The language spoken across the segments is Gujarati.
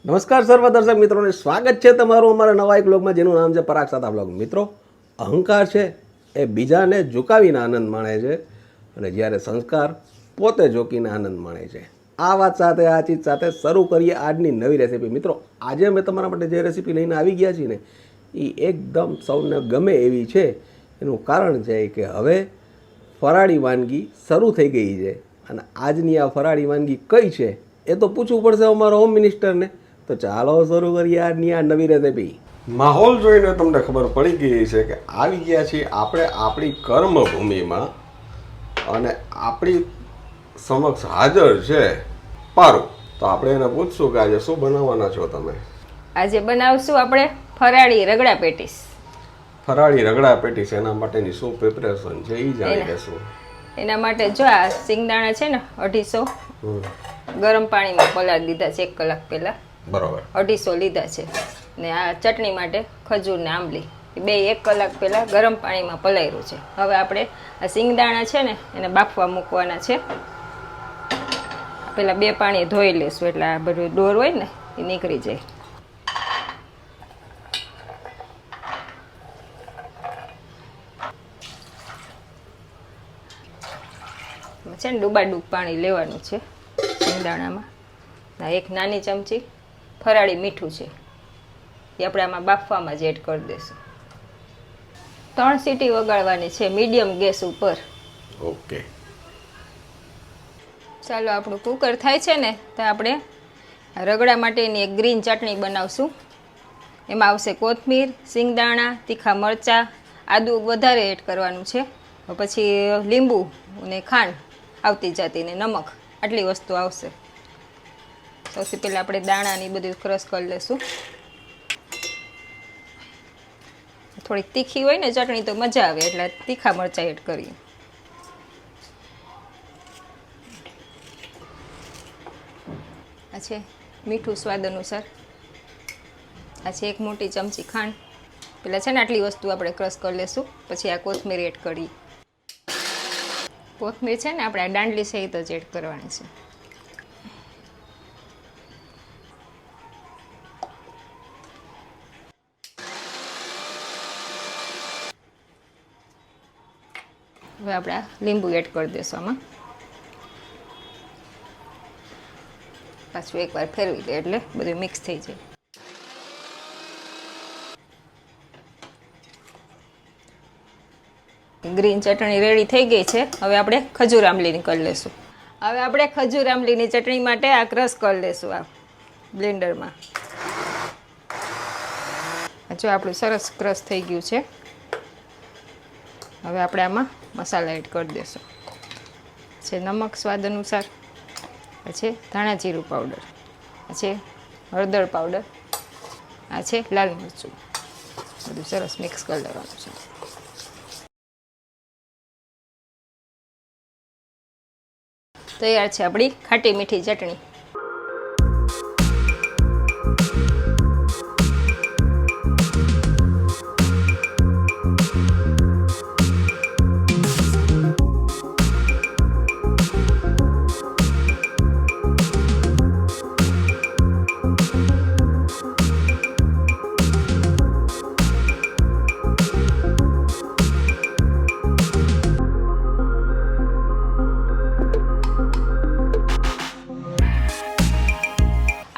નમસ્કાર સર્વ દર્શક મિત્રોને સ્વાગત છે તમારું અમારા નવા એક બ્લોગમાં જેનું નામ છે પરાગ સાતા બ્લોગ. મિત્રો, અહંકાર છે એ બીજાને ઝુકાવીને આનંદ માણે છે અને જ્યારે સંસ્કાર પોતે ઝૂકીને આનંદ માણે છે. આ વાત સાથે આ ચીજ સાથે શરૂ કરીએ આજની નવી રેસીપી. મિત્રો, આજે અમે તમારા માટે જે રેસીપી લઈને આવી ગયા છીએ ને એ એકદમ સૌને ગમે એવી છે. એનું કારણ છે કે હવે ફરાળી વાનગી શરૂ થઈ ગઈ છે અને આજની આ ફરાળી વાનગી કઈ છે એ તો પૂછવું પડશે અમારા હોમ મિનિસ્ટરને. તો ચાલો શરૂ કરીએ આજની આ નવી રેસીપી. માહોલ જોઈને તમને ખબર પડી ગઈ છે કે આવી ગયા છીએ આપણે આપણી કર્મભૂમિમાં અને આપણી સમક્ષ હાજર છે પારું. તો આપણે એને પૂછશું કે આજે શું બનાવવાના છો તમે? આજે બનાવશું આપણે ફરાળી રગડા પેટીસ. ફરાળી રગડા પેટીસ, એના માટેની શું પ્રિપરેશન છે એ જાણી લેશું. એના માટે જો આ સિંગદાણા છે ને 250 ગરમ પાણીમાં પલાળી દીધા છે 1 કલાક પહેલા. બરોબર. 250 લીધા છે. ને આ ચટણી માટે ખજૂર ને આંબલી બે 1 કલાક પહેલા ગરમ પાણીમાં પલાળ્યું છે. હવે આપણે આ સિંગદાણા છે ને એને બાફવા મૂકવાના છે. પેલા 2 પાણી ધોઈ લેશું એટલે આ બધું ડોર હોય ને એ નીકળી જાય. છે ને ડૂબાડૂબ પાણી લેવાનું છે સિંગદાણામાં. એક નાની ચમચી ફરાળી મીઠું છે એ આપણે આમાં બાફવામાં જ એડ કરી દઈશું. 3 સીટી વગાડવાની છે મીડિયમ ગેસ ઉપર. ઓકે, ચાલો આપણું કુકર થાય છે ને તો આપણે રગડા માટેની એક ગ્રીન ચટણી બનાવશું. એમાં આવશે કોથમીર, સિંગદાણા, તીખા મરચાં, આદુ વધારે એડ કરવાનું છે, પછી લીંબુ અને ખાંડ આવતી જાતી ને નમક, આટલી વસ્તુ આવશે. સૌથી પહેલાં આપણે દાણાની બધું ક્રશ કરી લઈશું. થોડીક તીખી હોય ને ચટણી તો મજા આવે એટલે તીખા મરચાં એડ કરીએ. આ છે મીઠું સ્વાદ અનુસાર. આ છે 1 મોટી ચમચી ખાંડ. પહેલાં છે ને આટલી વસ્તુ આપણે ક્રશ કરી લઈશું, પછી આ કોથમીર એડ કરીએ. કોથમીર છે ને આપણે આ દાંડલી સહિત જ એડ કરવાની છે. હવે આપણે આ લીંબુ એડ કરી દઈશું આમાં. પાછું એકવાર ફેરવી દે એટલે બધું મિક્સ થઈ જાય. ગ્રીન ચટણી રેડી થઈ ગઈ છે. હવે આપણે ખજૂર આંબલીની કરી લઈશું. હવે આપણે ખજૂર આંબલીની ચટણી માટે આ ક્રશ કરી લઈશું આ બ્લેન્ડરમાં. જો આપણું સરસ ક્રશ થઈ ગયું છે. હવે આપણે આમાં મસાલા એડ કરી દઈશું. છે નમક સ્વાદ અનુસાર, છે ધાણા જીરું પાવડર, છે હળદર પાવડર, આ છે લાલ મરચું. બધું સરસ મિક્સ કરી લેવાનું છે. તૈયાર છે આપણી ખાટી મીઠી ચટણી.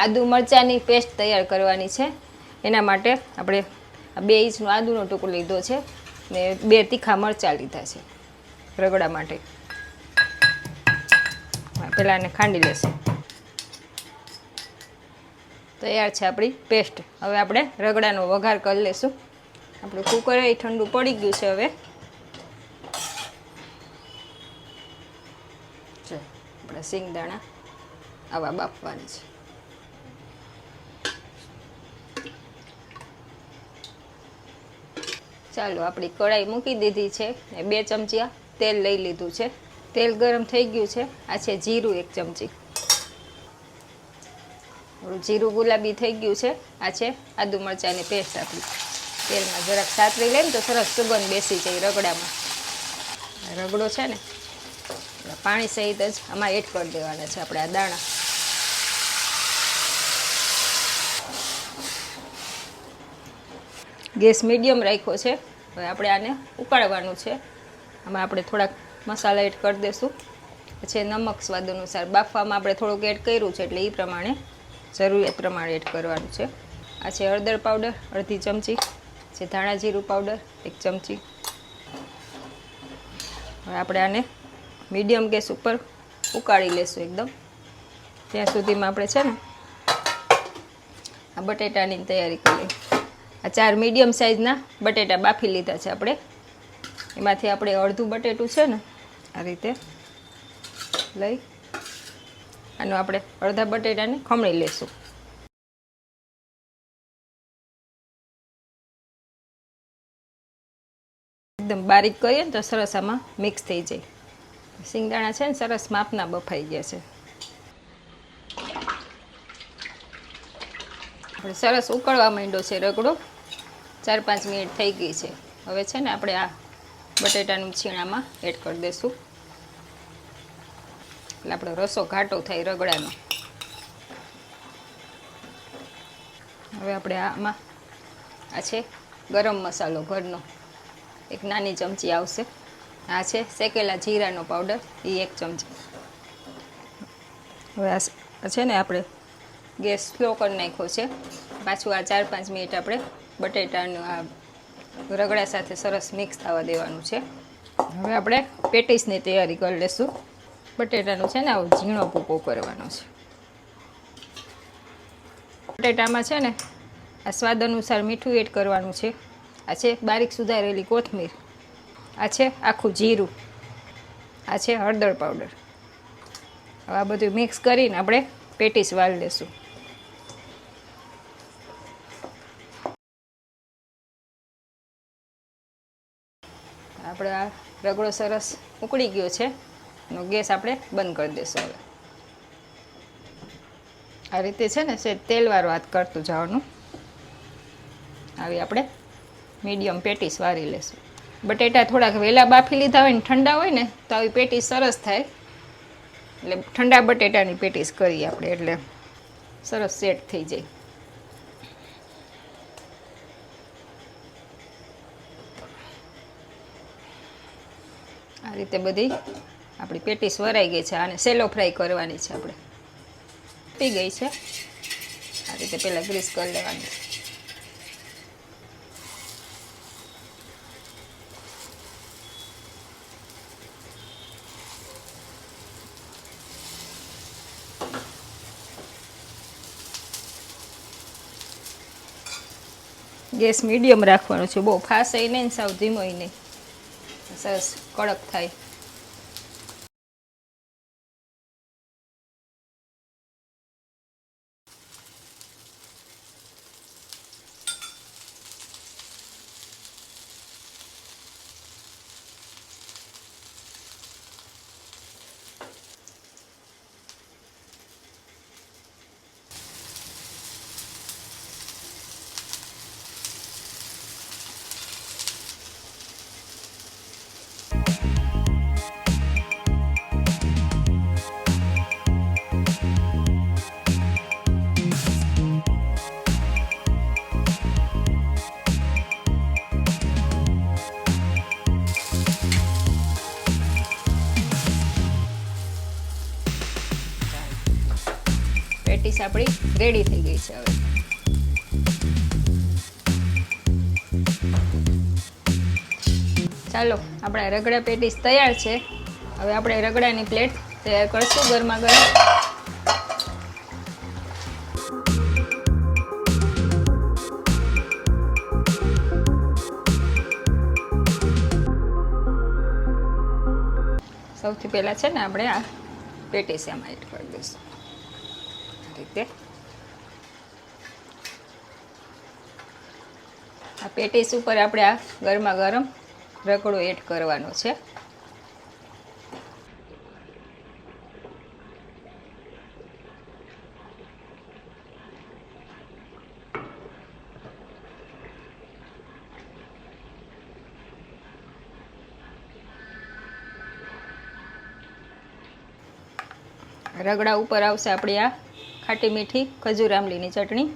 આદુ મરચાંની પેસ્ટ તૈયાર કરવાની છે. એના માટે આપણે 2 ઇંચનો આદુનો ટુકડો લીધો છે ને 2 તીખા મરચાં લીધા છે રગડા માટે. પહેલાં એને ખાંડી લેશું. તૈયાર છે આપણી પેસ્ટ. હવે આપણે રગડાનો વઘાર કરી લઈશું. આપણું કુકર એ ઠંડુ પડી ગયું છે. હવે આપણે સિંગદાણા આવા બાફવાની છે. ચાલો આપણી કઢાઈ મૂકી દીધી છે. 2 ચમચી તેલ લઈ લીધું છે. તેલ ગરમ થઈ ગયું છે. આ છે જીરું 1 ચમચી. જીરું ગુલાબી થઈ ગયું છે. આ છે આદુ મરચાંની પેસ્ટ. આપણી તેલમાં જરાક સાતરી લઈને તો સરસ સુગંધ બેસી જાય રગડામાં. રગડો છે ને પાણી સહિત જ આમાં એડ કરી દેવાના છે આપણે આ દાણા. ગેસ મીડિયમ રાખ્યો છે. હવે આપણે આને ઉકાળવાનું છે. આમાં આપણે થોડાક મસાલા એડ કરી દઈશું. પછી નમક સ્વાદ અનુસાર. બાફવામાં આપણે થોડુંક એડ કર્યું છે એટલે એ પ્રમાણે જરૂરિયાત પ્રમાણે એડ કરવાનું છે. આ છે હળદર પાવડર અડધી ચમચી, છે ધાણા જીરું પાવડર 1 ચમચી. હવે આપણે આને મીડિયમ ગેસ ઉપર ઉકાળી લેશું એકદમ. ત્યાં સુધીમાં આપણે છે ને આ બટેટાની તૈયારી કરીએ. આ 4 મીડિયમ સાઇઝના બટેટા બાફી લીધા છે આપણે. એમાંથી આપણે અડધું બટેટું છે ને આ રીતે લઈ આનો આપણે અડધા બટેટાને ખમણી લેશું. એકદમ બારીક કરીએ ને તો સરસ આમાં મિક્સ થઈ જાય. સિંગદાણા છે ને સરસ માપના બફાઈ ગયા છે. આપણે સરસ ઉકળવા માંડ્યો છે રગડો. 4-5 મિનિટ થઈ ગઈ છે. હવે છે ને આપણે આ બટેટાનું છીણામાં એડ કરી દઈશું એટલે આપણો રસો ઘાટો થાય રગડાનો. હવે આપણે આમાં આ છે ગરમ મસાલો ઘરનો 1 નાની ચમચી આવશે. આ છે શેકેલા જીરાનો પાવડર એ 1 ચમચી. હવે આ છે ને આપણે ગેસ સ્લો કરી નાખ્યો છે. પાછું આ 4-5 મિનિટ આપણે બટેટાનું આ રગડા સાથે સરસ મિક્સ થવા દેવાનું છે. હવે આપણે પેટીસની તૈયારી કરી લઈશું. બટેટાનું છે ને આવો ઝીણો ભૂકો કરવાનો છે. બટેટામાં છે ને આ સ્વાદ અનુસાર મીઠું એડ કરવાનું છે. આ છે બારીક સુધારેલી કોથમીર, આ છે આખું જીરું, આ છે હળદર પાવડર. હવે આ બધું મિક્સ કરીને આપણે પેટીસ વાળી લઈશું. આપણે આ રગડો સરસ ઉકળી ગયો છે એનો ગેસ આપણે બંધ કરી દઈશું. હવે આ રીતે છે ને છે તેલવાળું હાથ કરતું જવાનું. આવી આપણે મીડિયમ પેટીસ વારી લેશું. બટેટા થોડાક વહેલા બાફી લીધા હોય ને ઠંડા હોય ને તો આવી પેટીસ સરસ થાય. એટલે ઠંડા બટેટાની પેટીસ કરીએ આપણે એટલે સરસ સેટ થઈ જાય. આ રીતે બધી આપણી પેટીસ વરાઈ ગઈ છે. આને સેલો ફ્રાય કરવાની છે આપણે. પી ગઈ છે. આ રીતે પહેલાં ગ્રીસ કરી લેવાની. ગેસ મીડિયમ રાખવાનો છે. બહુ ફાસ્ટ નહીં સાવ ધીમો નહીં. સરસ કડક થાય. પેટીસ આપણી રેડી થઈ ગઈ છે. હવે ચાલો આપણા રગડા પેટીસ તૈયાર છે. હવે આપણે રગડાની પ્લેટ તૈયાર કરશું ગરમા ગરમ. સૌથી પહેલાં છે ને આપણે આ પેટીસ એમાં એડ કરી દઈશું. રીતે આ પેટીસ ઉપર આપણે આ ગરમા ગરમ રગડો એડ કરવાનો છે. રગડા ઉપર આવશે આપણી આ ખાટી મીઠી ખજૂર આમલીની ચટણી.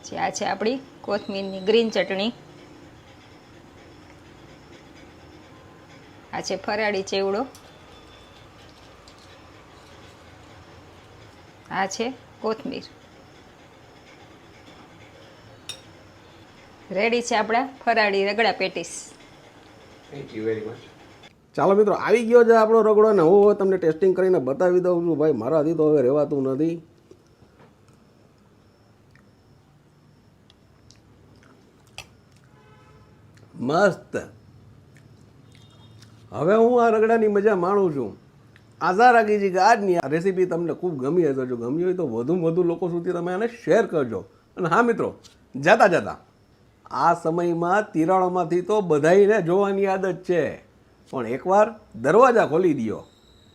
જે આ છે આપણી કોથમીરની ગ્રીન ચટણી. આ છે ફરાળી ચેવડો. આ છે કોથમીર. રેડી છે આપણા ફરાળી ragda pattice. Thank you very much. ચાલો મિત્રો, આવી ગયો છે આપણો રગડો ને હું હવે તમને ટેસ્ટિંગ કરીને બતાવી દઉં છું. ભાઈ મારાથી તો હવે રહેવાતું નથી. મસ્ત. હવે હું આ રગડાની મજા માણું છું. આશા રાખી છે કે આજની આ રેસીપી તમને ખૂબ ગમી હશે. જો ગમી હોય તો વધુમાં વધુ લોકો સુધી તમે આને શેર કરજો. અને હા મિત્રો, જતા જતા આ સમયમાં તિરાડોમાંથી તો બધાઈને જોવાની આદત છે, પણ એકવાર દરવાજા ખોલી દો,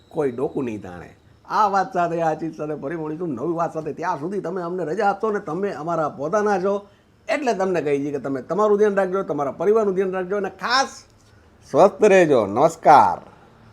કોઈ ડોકું નહીં તાણે. આ વાત સાથે, આ ચીજ સાથે ફરી મળીશું નવી વાત સાથે. ત્યાં સુધી તમે અમને રજા આપશો ને તમે અમારા પોતાના છો, એટલે તમને કહી છીએ કે તમે તમારું ધ્યાન રાખજો, તમારા પરિવારનું ધ્યાન રાખજો અને ખાસ સ્વસ્થ રહેજો. નમસ્કાર.